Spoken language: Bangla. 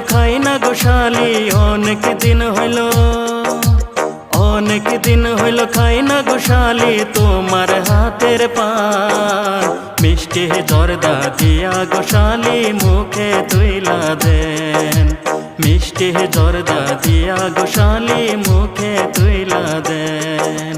খাই না গোশালি, অনেক দিন হইল খাই না গোশালি তোমার হাতের পান। মিষ্টি জর্দা দিয়া গোশালি মুখে তুইলা দেন, মিষ্টি জর্দা দিয়া গোশালি মুখে তুইলা দেন।